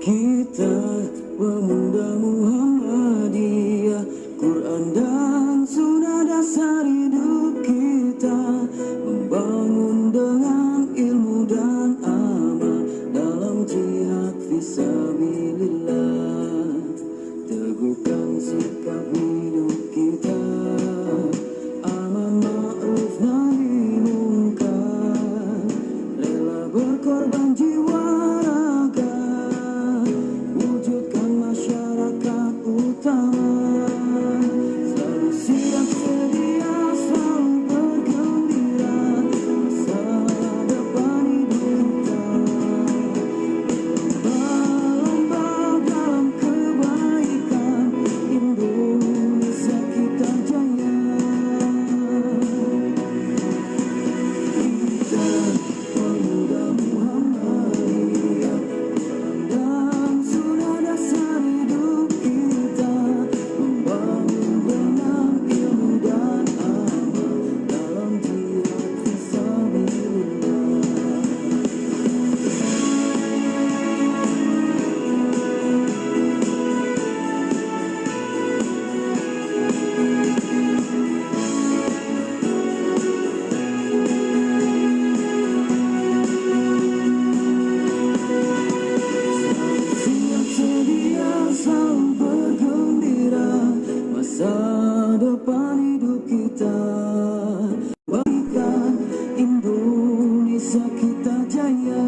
Kita pemuda Muhammadiyah, Quran dan Sunnah dasar hidup kita, membangun dengan ilmu dan amal dalam jihad fisabilillah. Teguhkan sikap hidup kita, amar ma'ruf nahi mungkar, rela berkorban jiwa raga, wujudkan masyarakat utama, selalu siap sedia, selalu bergembira, masa depan hidup kita, lomba dalam kebaikan, Indonesia kita jaya. Kita pemuda Muhammadiyah, dan sunnah dasar hidup kita, membangun dengan ilmu dan amal dalam jihad fisabilillah. Siap sedia, selalu bergembira, masa depan hidup kita, berikan Indonesia kita jaya.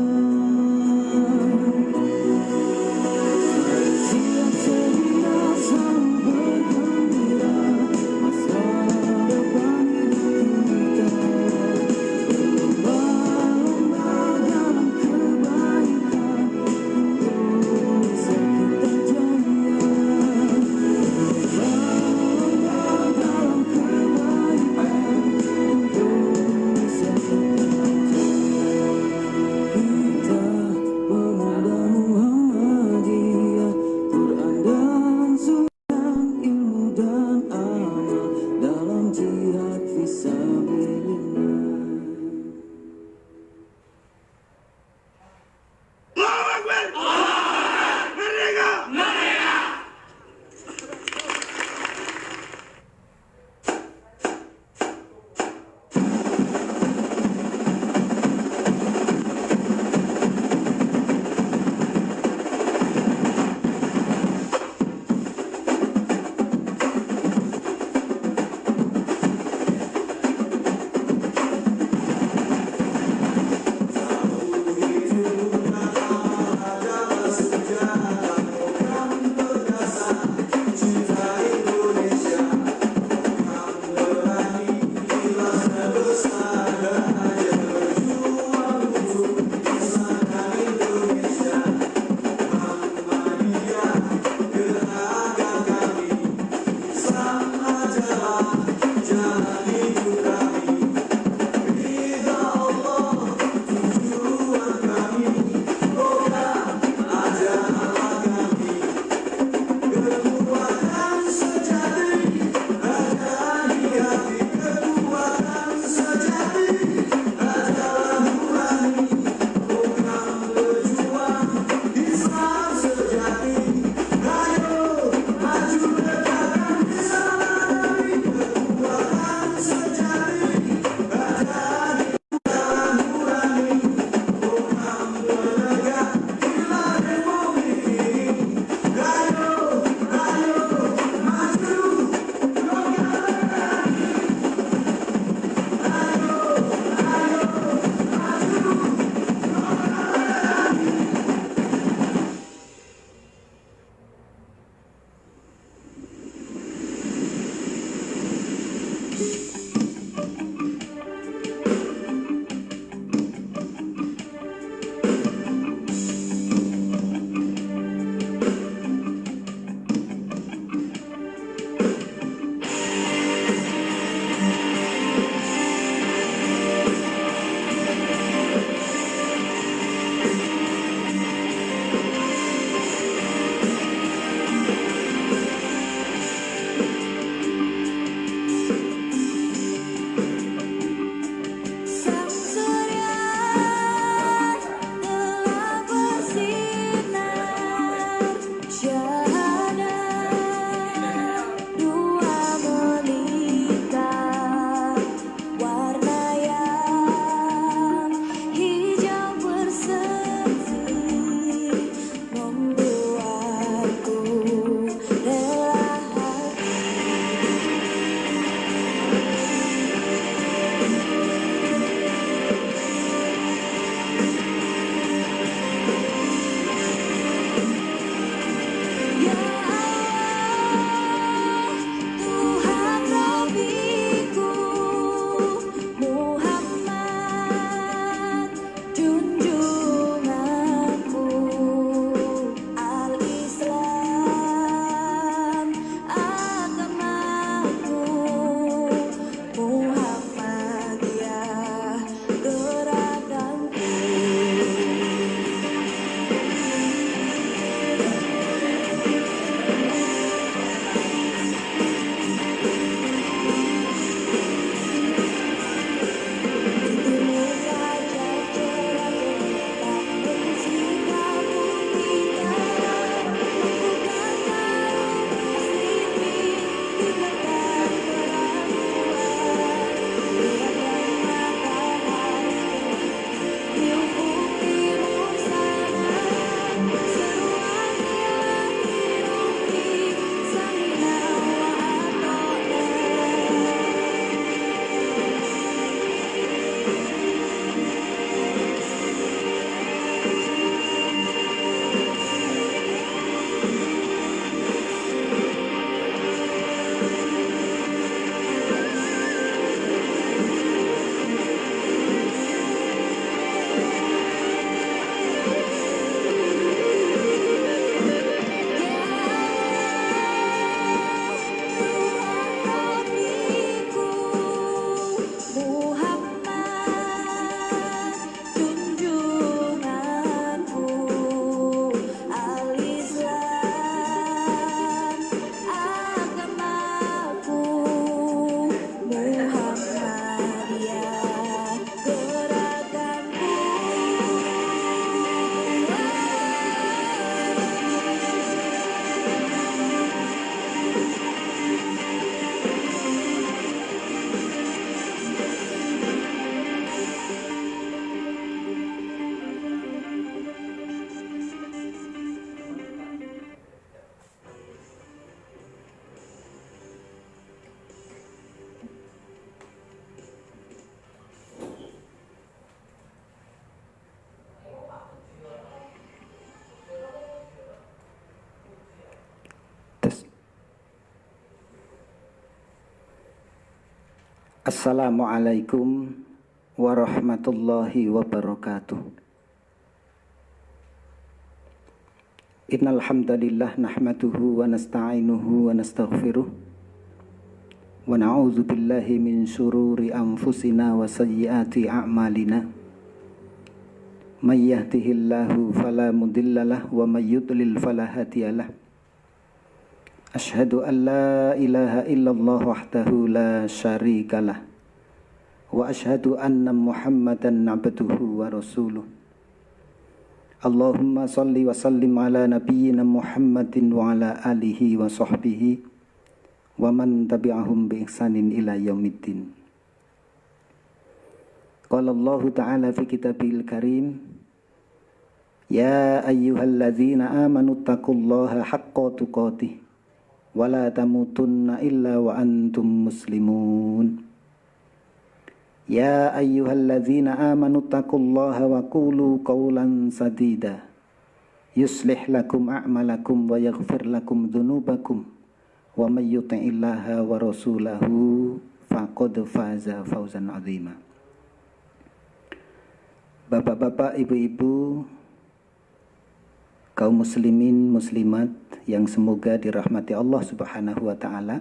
Siap sedia, selalu bergembira, masa depan hidup kita, berlomba-lomba dalam kebaikan, Indonesia kita jaya. Berlomba dalam kebaikan, Assalamualaikum warahmatullahi wabarakatuh. Innal hamdalillah nahmaduhu wa nasta'inuhu wa nastaghfiruh wa na'udzu billahi min syururi anfusina wa sayyiati a'malina. May yahdihillahu fala mudhillalah wa may yudlil fala hadiyalah. Asyhadu an la ilaha illallah wahdahu la syarikalah wa asyhadu anna Muhammadan abduhu wa rasuluh. Allahumma salli wa sallim ala nabiyyina Muhammadin wa ala alihi wa sahbihi wa man tabi'ahum bi ihsanin ila yaumiddin. Qala Allah ta'ala fi kitabil karim, ya ayyuhalladzina amanu taqullaha haqqa tuqatih wala tamutunna illa wa antum muslimun. Ya ayyuhalladzina amanu taqullaha wa qulu qawlan sadida yuslih lakum a'malakum wa yaghfir lakum dhunubakum wa may yuti'illaha wa rasulahu faqad faza fawzan 'azima. Bapak-bapak, ibu-ibu, kaum muslimin muslimat yang semoga dirahmati Allah Subhanahu wa taala.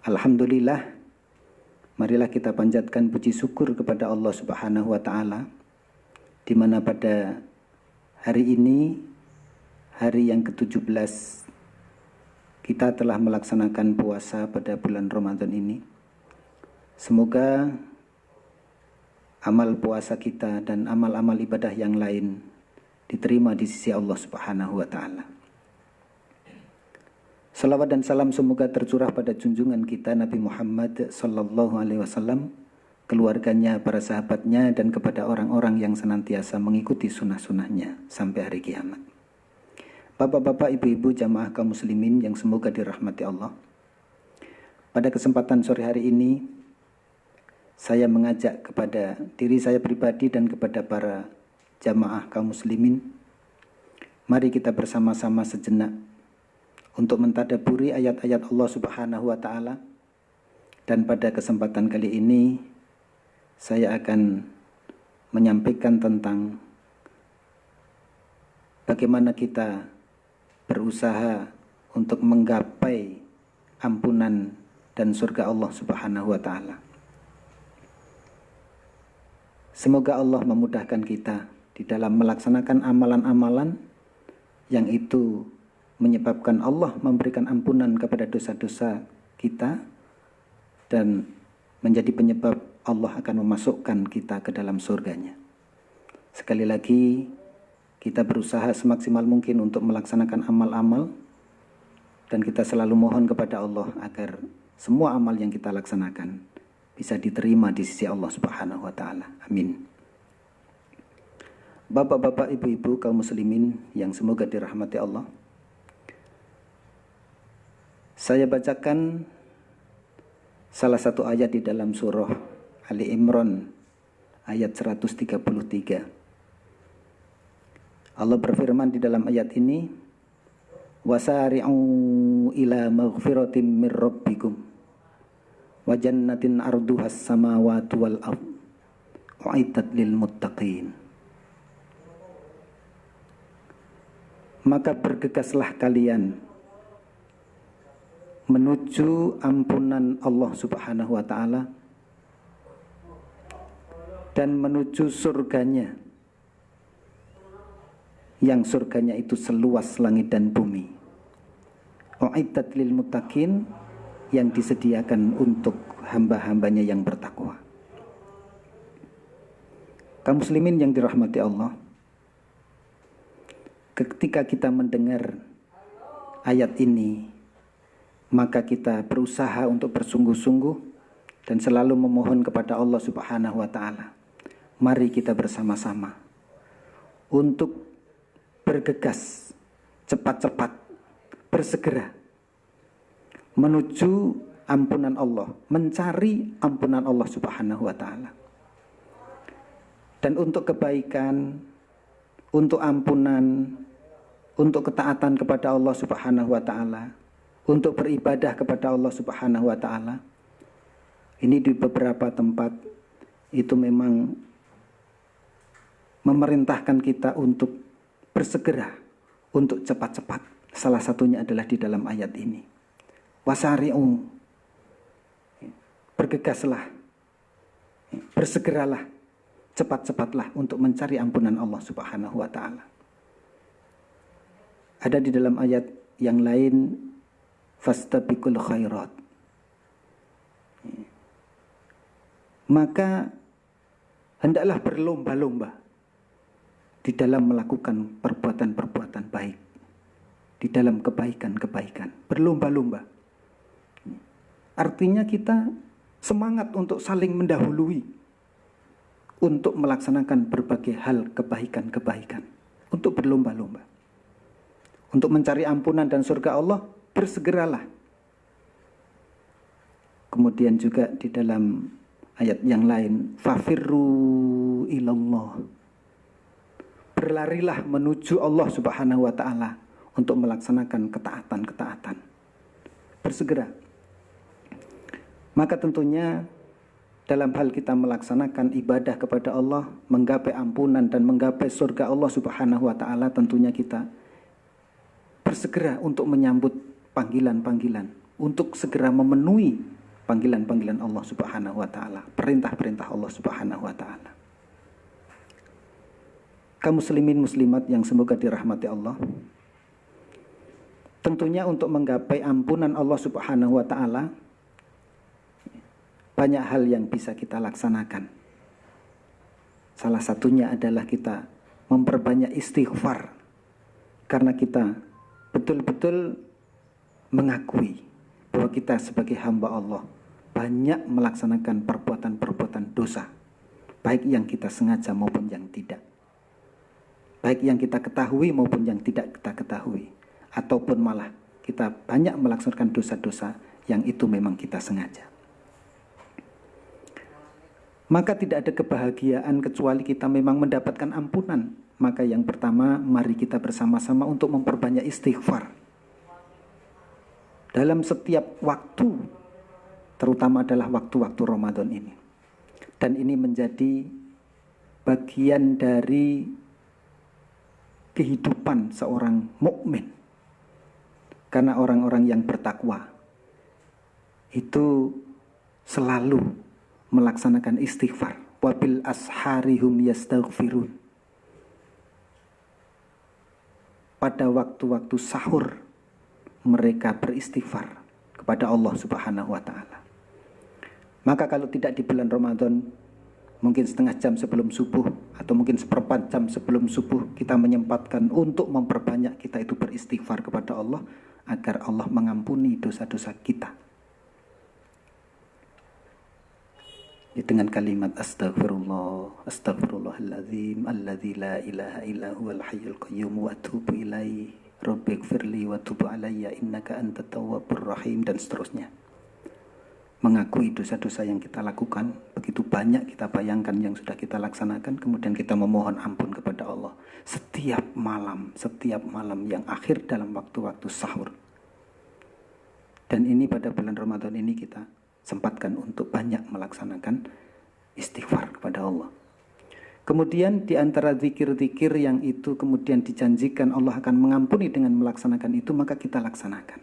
Alhamdulillah, marilah kita panjatkan puji syukur kepada Allah Subhanahu wa taala, di mana pada hari ini, hari yang ke-17, kita telah melaksanakan puasa pada bulan Ramadan ini. Semoga amal puasa kita dan amal-amal ibadah yang lain diterima di sisi Allah Subhanahu wa taala. Salawat dan salam semoga tercurah pada junjungan kita Nabi Muhammad sallallahu alaihi wasallam, keluarganya, para sahabatnya, dan kepada orang-orang yang senantiasa mengikuti sunnah-sunnahnya sampai hari kiamat. Bapak-bapak, ibu-ibu, jamaah kaum muslimin yang semoga dirahmati Allah. Pada kesempatan sore hari ini, saya mengajak kepada diri saya pribadi dan kepada para jamaah kaum muslimin, mari kita bersama-sama sejenak untuk mentadaburi ayat-ayat Allah Subhanahu wa taala. Dan pada kesempatan kali ini saya akan menyampaikan tentang bagaimana kita berusaha untuk menggapai ampunan dan surga Allah Subhanahu wa taala. Semoga Allah memudahkan kita di dalam melaksanakan amalan-amalan yang itu menyebabkan Allah memberikan ampunan kepada dosa-dosa kita dan menjadi penyebab Allah akan memasukkan kita ke dalam surganya. Sekali lagi, kita berusaha semaksimal mungkin untuk melaksanakan amal-amal, dan kita selalu mohon kepada Allah agar semua amal yang kita laksanakan bisa diterima di sisi Allah Subhanahu wa taala. Amin. Bapak-bapak, ibu-ibu, kaum muslimin yang semoga dirahmati Allah, saya bacakan salah satu ayat di dalam surah Ali Imran ayat 133. Allah berfirman di dalam ayat ini, wasari'u ila maghfiratin mir rabbikum wa jannatin arduhas samawati wal ard u'iddat lil muttaqin. Maka bergegaslah kalian menuju ampunan Allah Subhanahu wa taala dan menuju surganya, yang surganya itu seluas langit dan bumi. U'iddat lil muttaqin, yang disediakan untuk hamba-hambanya yang bertakwa. Kaum muslimin yang dirahmati Allah, ketika kita mendengar ayat ini, maka kita berusaha untuk bersungguh-sungguh dan selalu memohon kepada Allah Subhanahu wa taala. Mari kita bersama-sama untuk bergegas, cepat-cepat, bersegera menuju ampunan Allah, mencari ampunan Allah Subhanahu wa taala. Dan untuk kebaikan, untuk ampunan, untuk ketaatan kepada Allah Subhanahu wa taala, untuk beribadah kepada Allah Subhanahu wa taala, Ini di beberapa tempat itu memang memerintahkan kita untuk bersegera, untuk cepat-cepat. Salah satunya adalah di dalam ayat ini. Wasari'u, bergegaslah, bersegeralah, cepat-cepatlah untuk mencari ampunan Allah Subhanahu wa ta'ala. Ada di dalam ayat yang lain, fastabiqul khairat. Maka hendaklah berlomba-lomba di dalam melakukan perbuatan-perbuatan baik, di dalam kebaikan-kebaikan, berlomba-lomba. Artinya kita semangat untuk saling mendahului, untuk melaksanakan berbagai hal kebaikan-kebaikan, untuk berlomba-lomba. Untuk mencari ampunan dan surga Allah, bersegeralah. Kemudian juga di dalam ayat yang lain, fafirru ilallah, berlarilah menuju Allah Subhanahu wa ta'ala untuk melaksanakan ketaatan-ketaatan. Bersegera. Maka tentunya dalam hal kita melaksanakan ibadah kepada Allah, menggapai ampunan dan menggapai surga Allah Subhanahu wa ta'ala, tentunya kita bersegera untuk menyambut panggilan-panggilan, untuk segera memenuhi panggilan-panggilan Allah Subhanahu wa ta'ala, perintah-perintah Allah Subhanahu wa ta'ala. Kaum muslimin muslimat yang semoga dirahmati Allah, tentunya untuk menggapai ampunan Allah Subhanahu wa ta'ala, banyak hal yang bisa kita laksanakan. Salah satunya adalah kita memperbanyak istighfar, karena kita betul-betul mengakui bahwa kita sebagai hamba Allah banyak melaksanakan perbuatan-perbuatan dosa, baik yang kita sengaja maupun yang tidak, baik yang kita ketahui maupun yang tidak kita ketahui, ataupun malah kita banyak melaksanakan dosa-dosa yang itu memang kita sengaja. Maka tidak ada kebahagiaan kecuali kita memang mendapatkan ampunan. Maka yang pertama, mari kita bersama-sama untuk memperbanyak istighfar dalam setiap waktu, terutama adalah waktu-waktu Ramadan ini. Dan ini menjadi bagian dari kehidupan seorang mukmin. Karena orang-orang yang bertakwa itu selalu melaksanakan istighfar. Wabil asharihum yastaghfirun. Pada waktu-waktu sahur mereka beristighfar kepada Allah Subhanahu wa ta'ala. Maka kalau tidak di bulan Ramadan, mungkin setengah jam sebelum subuh atau mungkin seperempat jam sebelum subuh kita menyempatkan untuk memperbanyak kita itu beristighfar kepada Allah agar Allah mengampuni dosa-dosa kita. Dengan kalimat astaghfirullah, astaghfirullahaladzim, alladzi la ilaha illa huwal hayyul qayyum wa atubu ilaihi, rabbighfirli wa tub alayya innaka antat tawwabur rahim, dan seterusnya. Mengakui dosa-dosa yang kita lakukan, begitu banyak kita bayangkan yang sudah kita laksanakan, kemudian kita memohon ampun kepada Allah setiap malam yang akhir dalam waktu-waktu sahur. Dan ini pada bulan Ramadan ini kita sempatkan untuk banyak melaksanakan istighfar kepada Allah. Kemudian di antara zikir-zikir yang itu kemudian dijanjikan Allah akan mengampuni dengan melaksanakan itu, maka kita laksanakan.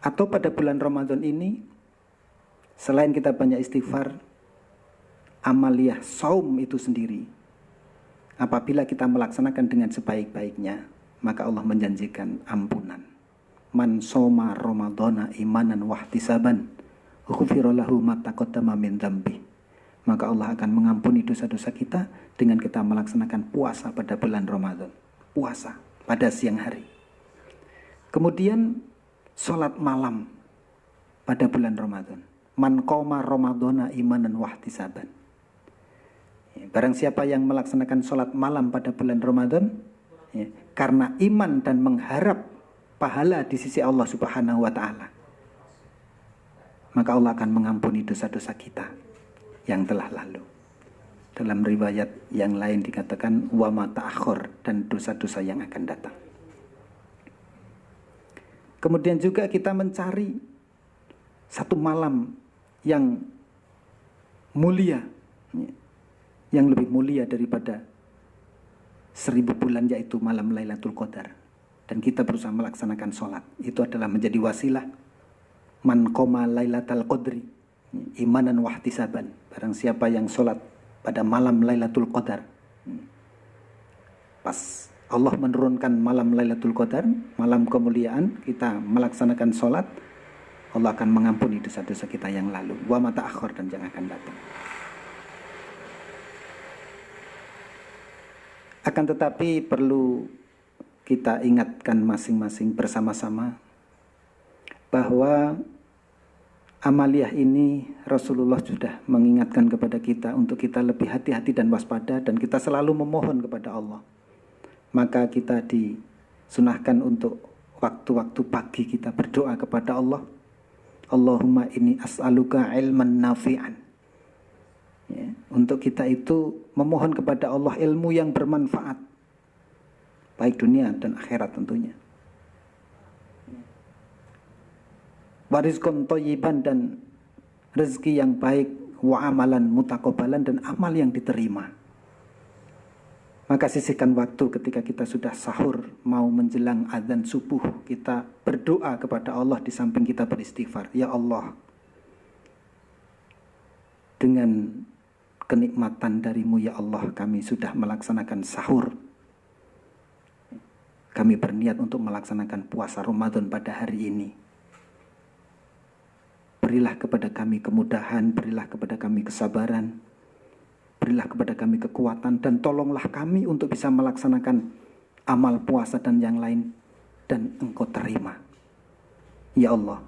Atau pada bulan Ramadan ini, selain kita banyak istighfar, amaliyah saum itu sendiri, apabila kita melaksanakan dengan sebaik-baiknya, maka Allah menjanjikan ampunan. Man soma Ramadana imanan wahtisaban ghufira lahu ma taqaddama min dzambi. Maka Allah akan mengampuni dosa-dosa kita dengan kita melaksanakan puasa pada bulan Ramadan. Puasa pada siang hari. Kemudian sholat malam pada bulan Ramadan. Man qoma Ramadana imanan wahtisaban. Barang siapa yang melaksanakan sholat malam pada bulan Ramadan, karena iman dan mengharap pahala di sisi Allah Subhanahu wa ta'ala, maka Allah akan mengampuni dosa-dosa kita yang telah lalu. Dalam riwayat yang lain dikatakan wa ma ta'akhir, dan dosa-dosa yang akan datang. Kemudian juga kita mencari satu malam yang mulia, yang lebih mulia daripada 1000 bulan, yaitu malam Lailatul Qadar. Dan kita berusaha melaksanakan sholat. Itu adalah menjadi wasilah. Man qoma Lailatul Qadri imanan wahtisaban. Barang siapa yang sholat pada malam Lailatul Qadar, pas Allah menurunkan malam Lailatul Qadar, malam kemuliaan, kita melaksanakan sholat, Allah akan mengampuni dosa-dosa kita yang lalu, wa ma ta'akhir, dan yang akan datang. Akan tetapi perlu kita ingatkan masing-masing bersama-sama bahwa amaliyah ini Rasulullah sudah mengingatkan kepada kita untuk kita lebih hati-hati dan waspada, dan kita selalu memohon kepada Allah. Maka kita disunahkan untuk waktu-waktu pagi kita berdoa kepada Allah. Allahumma inni as'aluka ilman nafi'an. Ya, untuk kita itu memohon kepada Allah ilmu yang bermanfaat, baik dunia dan akhirat tentunya. Warizqan thayyiban, dan rezeki yang baik, wa amalan mutaqabbalan, dan amal yang diterima. Maka sisihkan waktu ketika kita sudah sahur, mau menjelang azan subuh, kita berdoa kepada Allah di samping kita beristighfar. Ya Allah, dengan kenikmatan darimu ya Allah, kami sudah melaksanakan sahur. Kami berniat untuk melaksanakan puasa Ramadan pada hari ini. Berilah kepada kami kemudahan, berilah kepada kami kesabaran, berilah kepada kami kekuatan, dan tolonglah kami untuk bisa melaksanakan amal puasa dan yang lain, dan Engkau terima. Ya Allah,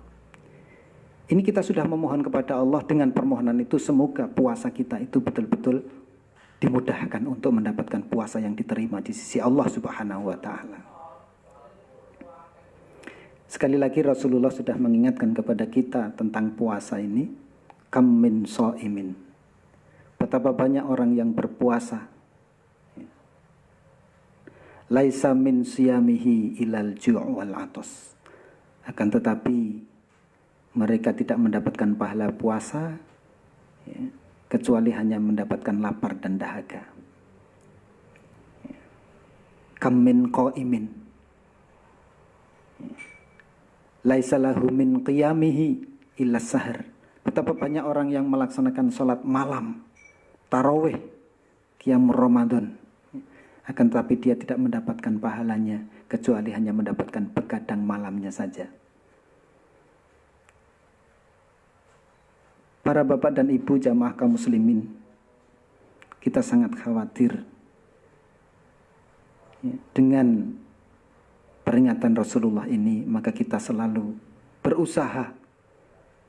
ini kita sudah memohon kepada Allah. Dengan permohonan itu semoga puasa kita itu betul-betul dimudahkan untuk mendapatkan puasa yang diterima di sisi Allah Subhanahu wa Ta'ala. Sekali lagi Rasulullah sudah mengingatkan kepada kita tentang puasa ini. Kam min shaimin, betapa banyak orang yang berpuasa, laisa min siyamihi ilal ju' wal atas, akan tetapi mereka tidak mendapatkan pahala puasa kecuali hanya mendapatkan lapar dan dahaga. Kam min qaimin laisa lahu min qiyamihi illa sahar, betapa banyak orang yang melaksanakan sholat malam, tarawih, qiyam Ramadan, akan tetapi dia tidak mendapatkan pahalanya kecuali hanya mendapatkan begadang malamnya saja. Para bapak dan ibu jamaah kaum muslimin, kita sangat khawatir dengan peringatan Rasulullah ini. Maka kita selalu berusaha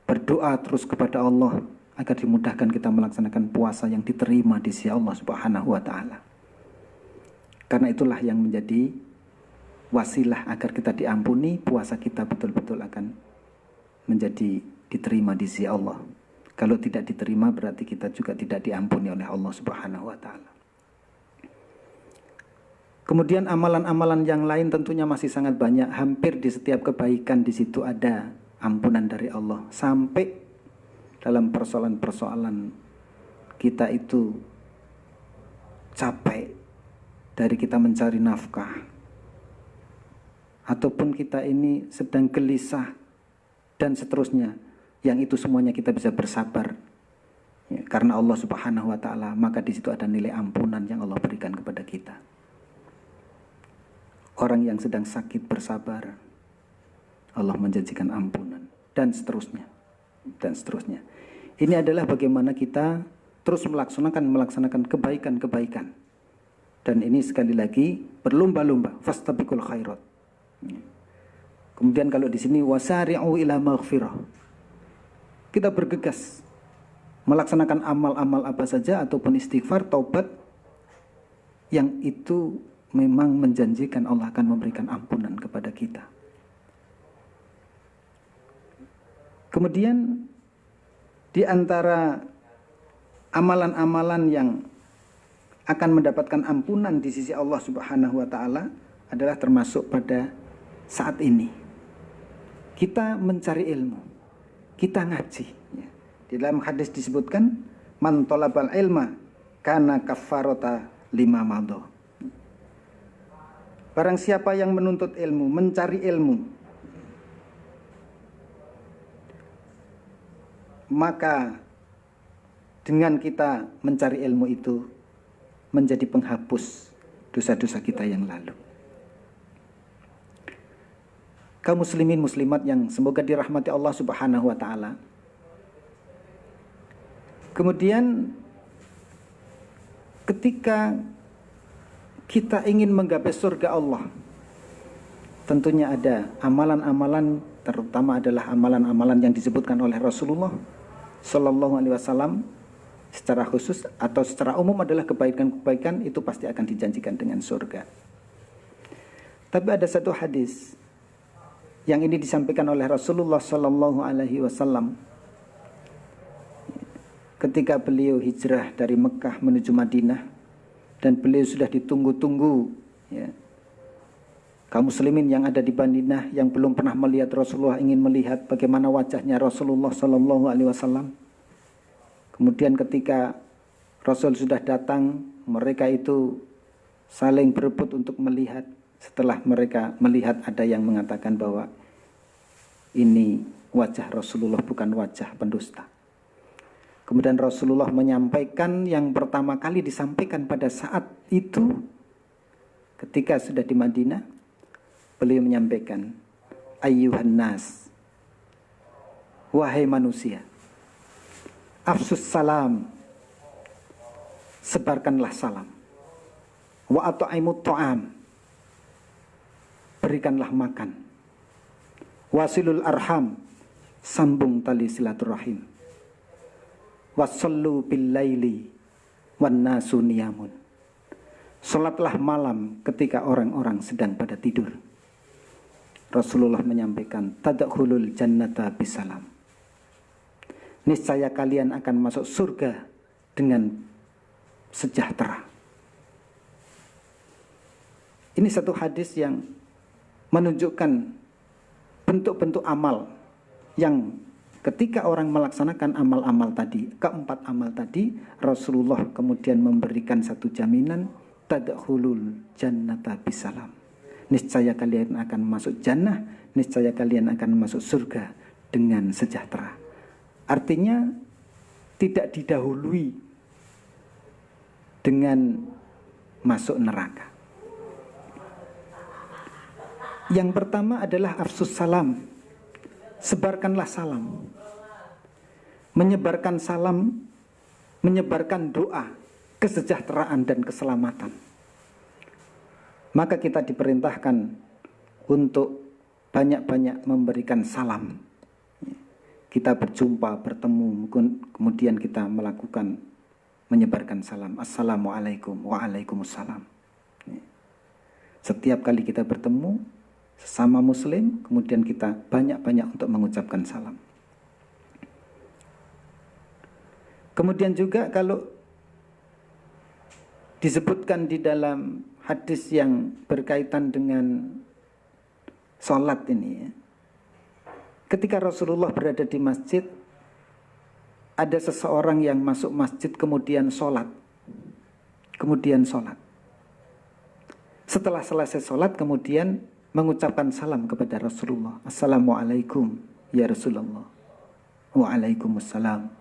berdoa terus kepada Allah agar dimudahkan kita melaksanakan puasa yang diterima di sisi Allah Subhanahu wa Ta'ala. Karena itulah yang menjadi wasilah agar kita diampuni, puasa kita betul-betul akan menjadi diterima di sisi Allah. Kalau tidak diterima berarti kita juga tidak diampuni oleh Allah Subhanahu wa Ta'ala. Kemudian amalan-amalan yang lain tentunya masih sangat banyak. Hampir di setiap kebaikan di situ ada ampunan dari Allah. Sampai dalam persoalan-persoalan kita itu capek dari kita mencari nafkah, ataupun kita ini sedang gelisah dan seterusnya, yang itu semuanya kita bisa bersabar karena Allah Subhanahu wa Ta'ala. Maka di situ ada nilai ampunan yang Allah berikan kepada kita. Orang yang sedang sakit bersabar, Allah menjanjikan ampunan, dan seterusnya, dan seterusnya. Ini adalah bagaimana kita terus melaksanakan kebaikan-kebaikan. Dan ini sekali lagi berlomba-lomba, fastabiqul khairat. Kemudian kalau di sini wasari'u ila maghfirah, kita bergegas melaksanakan amal-amal apa saja ataupun istighfar, taubat, yang itu memang menjanjikan Allah akan memberikan ampunan kepada kita. Kemudian di antara amalan-amalan yang akan mendapatkan ampunan di sisi Allah Subhanahu wa Ta'ala adalah termasuk pada saat ini kita mencari ilmu, kita ngaji. Ya. Di dalam hadis disebutkan, man talabal ilma kana kafarota lima madho. Barang siapa yang menuntut ilmu, mencari ilmu, maka dengan kita mencari ilmu itu menjadi penghapus dosa-dosa kita yang lalu. Kaum muslimin muslimat yang semoga dirahmati Allah Subhanahu wa taala. Kemudian ketika kita ingin menggapai surga Allah, tentunya ada amalan-amalan, terutama adalah amalan-amalan yang disebutkan oleh Rasulullah Sallallahu Alaihi Wasallam secara khusus atau secara umum adalah kebaikan-kebaikan itu pasti akan dijanjikan dengan surga. Tapi ada satu hadis yang ini disampaikan oleh Rasulullah Sallallahu Alaihi Wasallam ketika beliau hijrah dari Mekah menuju Madinah dan beliau sudah ditunggu-tunggu, ya, kaum muslimin yang ada di Madinah yang belum pernah melihat Rasulullah ingin melihat bagaimana wajahnya Rasulullah Sallallahu Alaihi Wasallam. Kemudian ketika Rasul sudah datang, mereka itu saling berebut untuk melihat. Setelah mereka melihat, ada yang mengatakan bahwa ini wajah Rasulullah bukan wajah pendusta. Kemudian Rasulullah menyampaikan yang pertama kali disampaikan pada saat itu ketika sudah di Madinah. Beliau menyampaikan, ayyuhan nas, wahai manusia, afsus salam, sebarkanlah salam, wa at'imut ta'am, berikanlah makan, wasilul arham, sambung tali silaturahim, wasallu bil laili wan nasu niyamun, salatlah malam ketika orang-orang sedang pada tidur. Rasulullah menyampaikan, tadkhulul jannata bisalam, niscaya kalian akan masuk surga dengan sejahtera. Ini satu hadis yang menunjukkan bentuk-bentuk amal yang ketika orang melaksanakan amal-amal tadi, keempat amal tadi, Rasulullah kemudian memberikan satu jaminan, tadkhulul jannata bisalam, niscaya kalian akan masuk jannah, niscaya kalian akan masuk surga dengan sejahtera. Artinya tidak didahului dengan masuk neraka. Yang pertama adalah afsus salam, sebarkanlah salam. Menyebarkan salam, menyebarkan doa, kesejahteraan dan keselamatan. Maka kita diperintahkan untuk banyak-banyak memberikan salam. Kita berjumpa, bertemu, kemudian kita melakukan menyebarkan salam. Assalamualaikum, waalaikumsalam. Setiap kali kita bertemu sesama muslim, kemudian kita banyak-banyak untuk mengucapkan salam. Kemudian juga kalau disebutkan di dalam hadis yang berkaitan dengan sholat ini, ya, ketika Rasulullah berada di masjid, ada seseorang yang masuk masjid kemudian sholat. Setelah selesai sholat kemudian mengucapkan salam kepada Rasulullah. Assalamualaikum ya Rasulullah. Waalaikumsalam.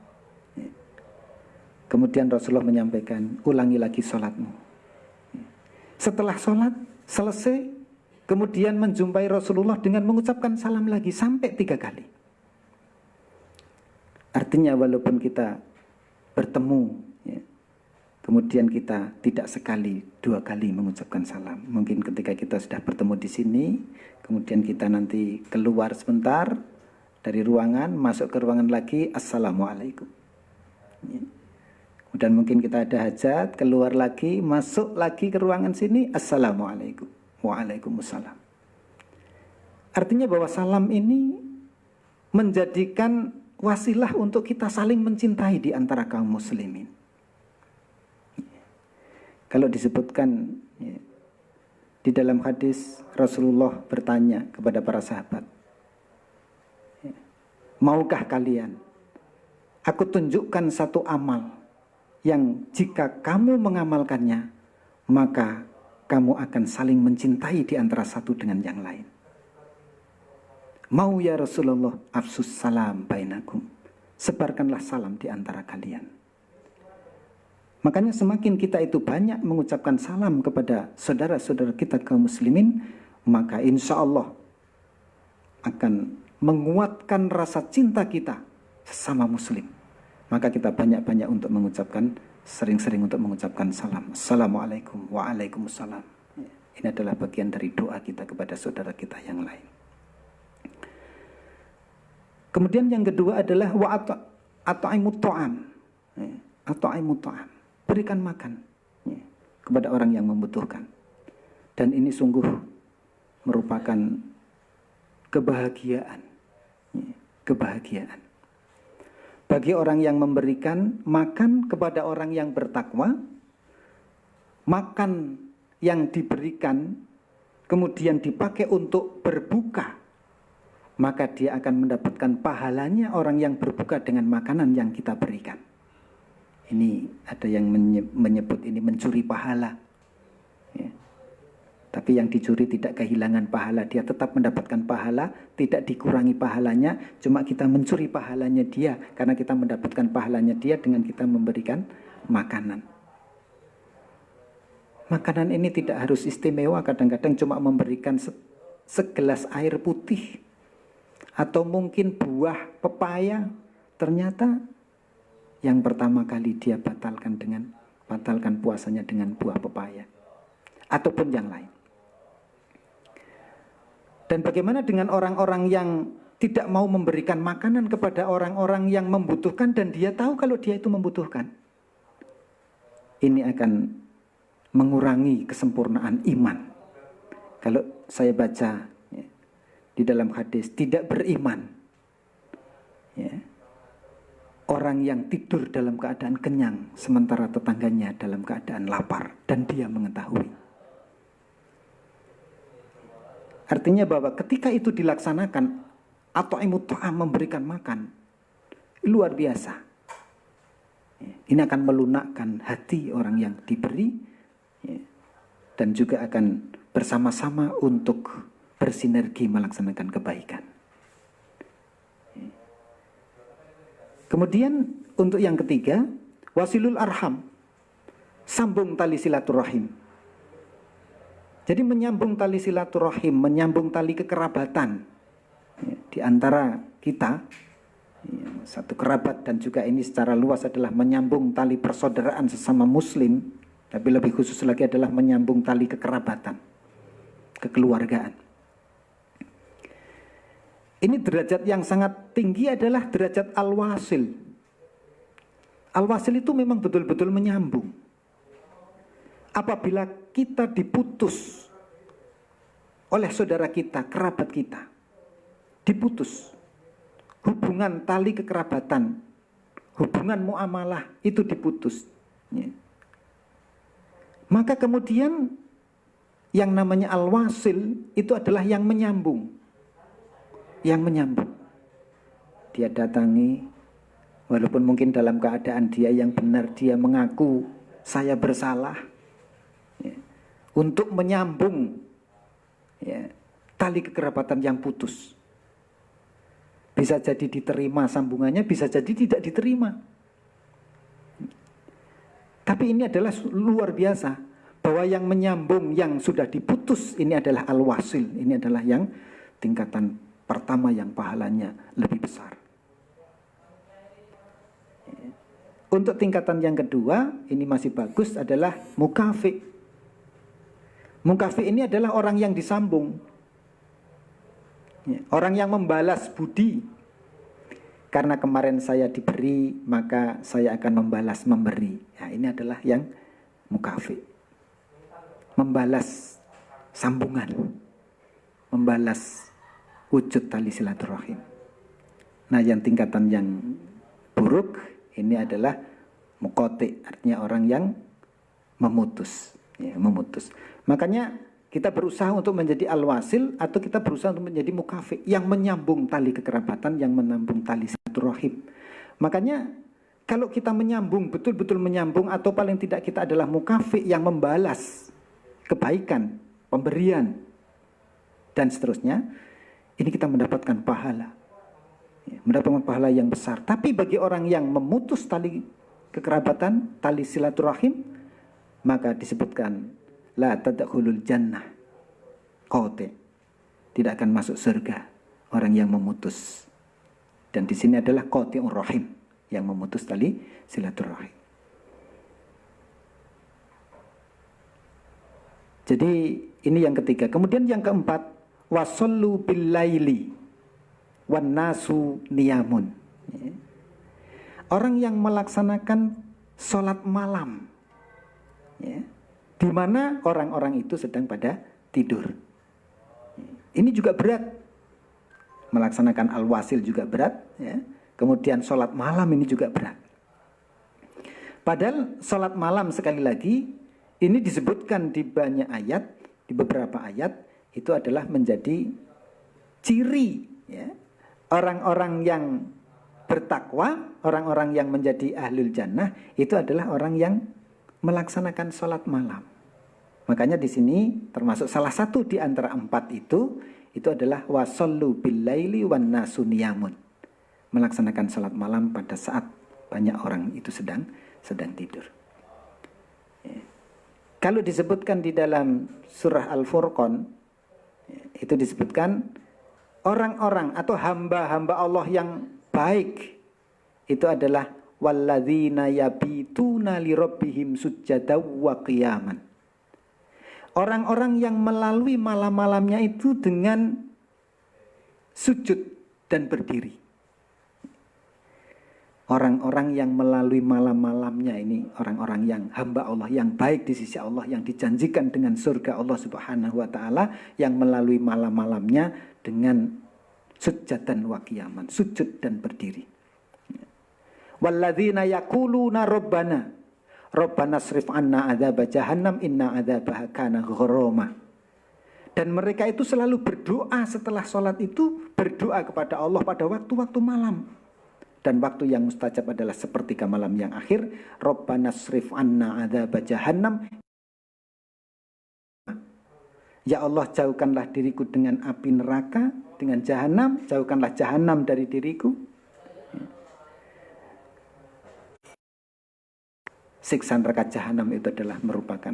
Kemudian Rasulullah menyampaikan, ulangi lagi sholatmu. Setelah sholat selesai, kemudian menjumpai Rasulullah dengan mengucapkan salam lagi sampai 3 kali. Artinya walaupun kita bertemu, ya, kemudian kita tidak sekali 2 kali mengucapkan salam. Mungkin ketika kita sudah bertemu di sini, kemudian kita nanti keluar sebentar dari ruangan, masuk ke ruangan lagi, assalamualaikum. Ya. Dan mungkin kita ada hajat, keluar lagi, masuk lagi ke ruangan sini, assalamualaikum, waalaikumsalam. Artinya bahwa salam ini menjadikan wasilah untuk kita saling mencintai di antara kaum muslimin. Kalau disebutkan, ya, di dalam hadis Rasulullah bertanya kepada para sahabat, ya, Maukah kalian aku tunjukkan satu amal yang jika kamu mengamalkannya, maka kamu akan saling mencintai di antara satu dengan yang lain. Mau ya Rasulullah, afsus salam bainakum. Sebarkanlah salam di antara kalian. Makanya semakin kita itu banyak mengucapkan salam kepada saudara-saudara kita kaum muslimin, maka insya Allah akan menguatkan rasa cinta kita sesama muslim. Maka kita banyak-banyak untuk mengucapkan, sering-sering untuk mengucapkan salam. Assalamualaikum, waalaikumsalam. Ini adalah bagian dari doa kita kepada saudara kita yang lain. Kemudian yang kedua adalah at'imut ta'am. At'imut ta'am. Berikan makan kepada orang yang membutuhkan. Dan ini sungguh merupakan kebahagiaan. Kebahagiaan. Bagi orang yang memberikan makan kepada orang yang bertakwa, makan yang diberikan kemudian dipakai untuk berbuka, maka dia akan mendapatkan pahalanya orang yang berbuka dengan makanan yang kita berikan. Ini ada yang menyebut ini mencuri pahala. Ya. Tapi yang dicuri tidak kehilangan pahala, dia tetap mendapatkan pahala, tidak dikurangi pahalanya, cuma kita mencuri pahalanya dia, karena kita mendapatkan pahalanya dia dengan kita memberikan makanan. Makanan ini tidak harus istimewa, kadang-kadang cuma memberikan segelas air putih, atau mungkin buah pepaya, ternyata yang pertama kali dia batalkan puasanya dengan buah pepaya, ataupun yang lain. Dan bagaimana dengan orang-orang yang tidak mau memberikan makanan kepada orang-orang yang membutuhkan dan dia tahu kalau dia itu membutuhkan? Ini akan mengurangi kesempurnaan iman. Kalau saya baca ya, di dalam hadis, tidak beriman ya, orang yang tidur dalam keadaan kenyang sementara tetangganya dalam keadaan lapar dan dia mengetahui. Artinya bahwa ketika itu dilaksanakan, at'imut ta'am, memberikan makan, luar biasa. Ini akan melunakkan hati orang yang diberi, dan juga akan bersama-sama untuk bersinergi melaksanakan kebaikan. Kemudian untuk yang ketiga, wasilul arham, sambung tali silaturahim. Jadi menyambung tali silaturahim, menyambung tali kekerabatan ya, di antara kita, ya, satu kerabat, dan juga ini secara luas adalah menyambung tali persaudaraan sesama muslim, tapi lebih khusus lagi adalah menyambung tali kekerabatan, kekeluargaan. Ini derajat yang sangat tinggi adalah derajat al-wasil. Al-wasil itu memang betul-betul menyambung. Apabila kita diputus oleh saudara kita, kerabat kita, diputus hubungan tali kekerabatan, hubungan muamalah itu diputus ya. Maka kemudian yang namanya al-wasil itu adalah yang menyambung. Yang menyambung. Dia datangi, walaupun mungkin dalam keadaan dia yang benar, dia mengaku saya bersalah ya, untuk menyambung ya, tali kekerabatan yang putus. Bisa jadi diterima sambungannya, bisa jadi tidak diterima. Tapi ini adalah luar biasa, bahwa yang menyambung yang sudah diputus ini adalah al-wasil. Ini adalah yang tingkatan pertama yang pahalanya lebih besar. Untuk tingkatan yang kedua, ini masih bagus, adalah mukafi. Mukafi ini adalah orang yang disambung, orang yang membalas budi. Karena kemarin saya diberi, maka saya akan membalas memberi. Ya, ini adalah yang mukafi. Membalas sambungan, membalas wujud tali silaturahim. Nah, yang tingkatan yang buruk ini adalah muqati, artinya orang yang memutus, ya, memutus. Makanya Kita berusaha untuk menjadi al-wasil atau kita berusaha untuk menjadi mukafi yang menyambung tali kekerabatan, yang menyambung tali silaturahim. Makanya kalau kita menyambung, betul-betul menyambung, atau paling tidak kita adalah mukafi yang membalas kebaikan, pemberian, dan seterusnya, ini kita mendapatkan pahala. Mendapatkan pahala yang besar. Tapi bagi orang yang memutus tali kekerabatan, tali silaturahim, maka disebutkan la tadkhulul jannah qati, tidak akan masuk surga orang yang memutus. Dan di sini adalah qati'ur rahim, yang memutus tali silaturahim. Jadi ini yang ketiga. Kemudian yang keempat, wasallu bil laili wan nasu niyamun. Orang yang melaksanakan sholat malam, ya, di mana orang-orang itu sedang pada tidur. Ini juga berat. Melaksanakan al-wasil juga berat, ya. Kemudian sholat malam ini juga berat. Padahal sholat malam sekali lagi ini disebutkan di banyak ayat, di beberapa ayat, itu adalah menjadi ciri, ya, orang-orang yang bertakwa, orang-orang yang menjadi ahlul jannah, itu adalah orang yang melaksanakan sholat malam. Makanya di sini termasuk salah satu di antara 4 itu adalah wasallu bil laili wan nasu niyamun. Melaksanakan sholat malam pada saat banyak orang itu sedang tidur. Ya. Kalau disebutkan di dalam surah Al-Furqan, ya, itu disebutkan orang-orang atau hamba-hamba Allah yang baik itu adalah walladzina yabituna lirabbihim sujjadaw wa qiyaman. Orang-orang yang melalui malam-malamnya itu dengan sujud dan berdiri. Orang-orang yang melalui malam-malamnya ini orang-orang yang hamba Allah yang baik di sisi Allah, yang dijanjikan dengan surga Allah Subhanahu wa taala, yang melalui malam-malamnya dengan sujjatan wa qiyaman, sujud dan berdiri. Walladzina yaquluna Rabbana srif anna adzaba jahannam inna adzabaha kana gharama. Dan mereka itu selalu berdoa setelah sholat itu, berdoa kepada Allah pada waktu-waktu malam. Dan waktu yang mustajab adalah sepertiga malam yang akhir. Rabbana srif anna adzaba jahannam. Ya Allah, jauhkanlah diriku dengan api neraka, dengan jahanam, jauhkanlah jahanam dari diriku. Siksaan neraka jahanam itu adalah merupakan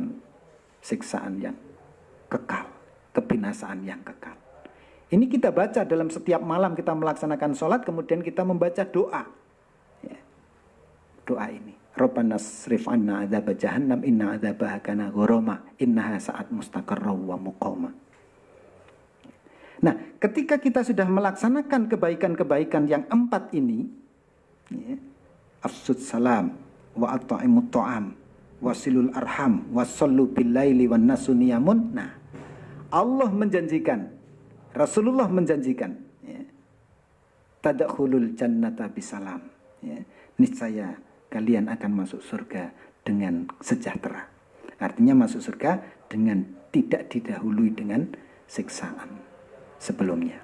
siksaan yang kekal, kebinasaan yang kekal. Ini kita baca dalam setiap malam kita melaksanakan sholat, kemudian kita membaca doa. Ya. Doa ini. Rabbana srif anna adzaba jahannam inna adzabaha kana gharama innaha sa'at mustaqarra wa muqama. Nah, ketika kita sudah melaksanakan kebaikan-kebaikan yang 4 ini, ya, afsud salam, wa at'imut ta'am, wasilul arham, wasallu bil laili wan nasu niyamun. Nah, Allah menjanjikan, Rasulullah menjanjikan, ya, tadkhulul jannata bisalam, ya, niscaya kalian akan masuk surga dengan sejahtera. Artinya masuk surga dengan tidak didahului dengan siksaan sebelumnya.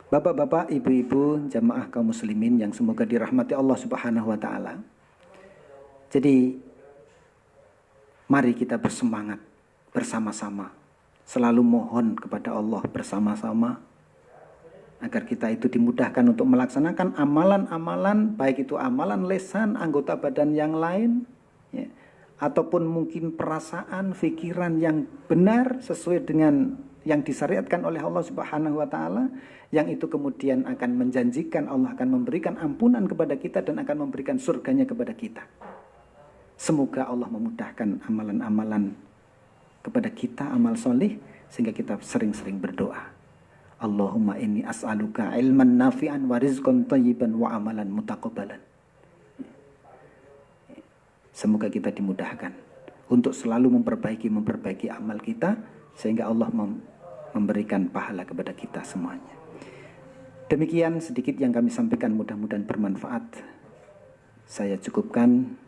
Bapak-bapak, ibu-ibu, jamaah kaum muslimin yang semoga dirahmati Allah Subhanahu wa taala. Jadi mari kita bersemangat bersama-sama, selalu mohon kepada Allah bersama-sama agar kita itu dimudahkan untuk melaksanakan amalan-amalan, baik itu amalan lisan, anggota badan yang lain, ya, ataupun mungkin perasaan, pikiran yang benar sesuai dengan yang disyariatkan oleh Allah Subhanahu wa taala, yang itu kemudian akan menjanjikan Allah akan memberikan ampunan kepada kita dan akan memberikan surganya kepada kita. Semoga Allah memudahkan amalan-amalan kepada kita, amal solih, sehingga kita sering-sering berdoa. Allahumma inni as'aluka ilman nafi'an wa rizqan thayyiban wa amalan mutaqabbalan. Semoga kita dimudahkan untuk selalu memperbaiki amal kita, sehingga Allah memberikan pahala kepada kita semuanya. Demikian sedikit yang kami sampaikan, mudah-mudahan bermanfaat. Saya cukupkan.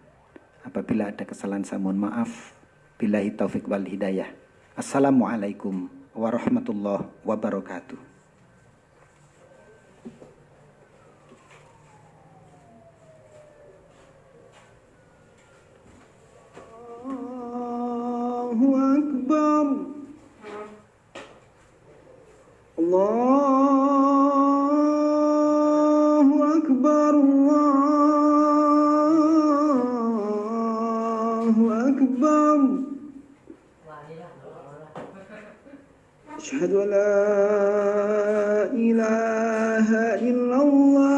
Apabila ada kesalahan saya mohon maaf. Billahi taufiq wal hidayah. Assalamualaikum warahmatullahi wabarakatuh. Allahu Akbar. Allahu Akbar. Allahu Akbar. Asyhadu an la ilaha illallah.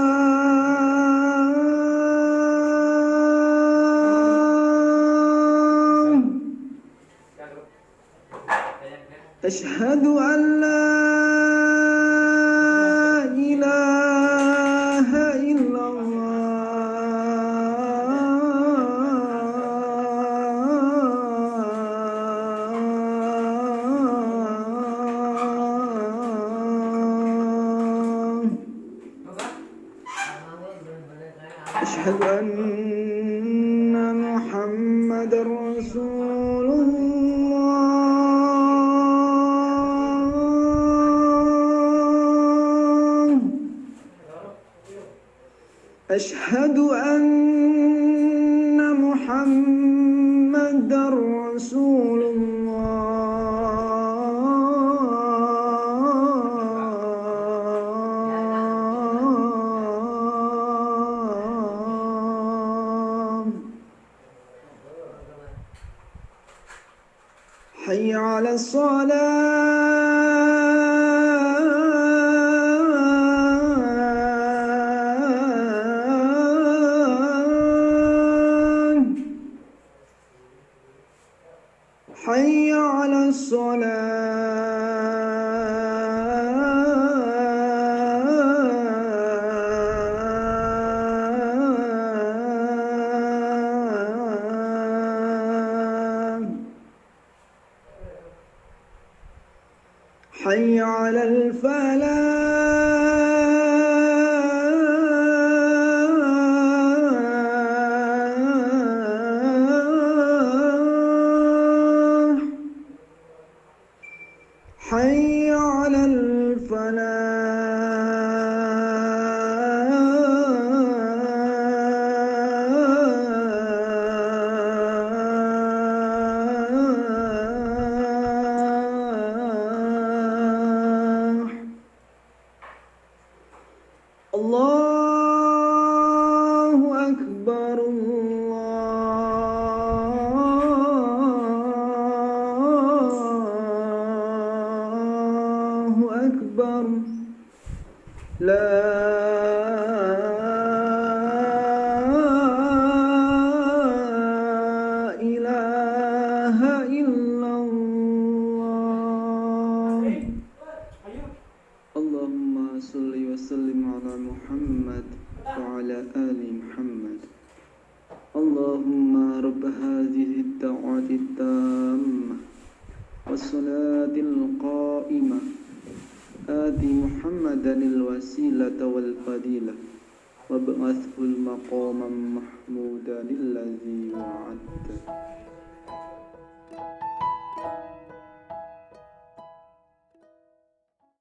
Asyhadu an la ilaha illallah. Asyhadu anna Muhammadar Rasulullah. أشهد أن محمد رسول الله. حي على الصلاة. حي على الصلاة. حي على الفلاح. حي على الفلاح. الله أكبر. الله أكبر. لا إله إلا الله. اللهم صل وسلم على محمد وعلى آل محمد. اللهم رب هذه الدعوة التامة والصلاة القائمة آت محمدا الوسيلة والفضيلة وابعثه المقام محمودا الذي وعده.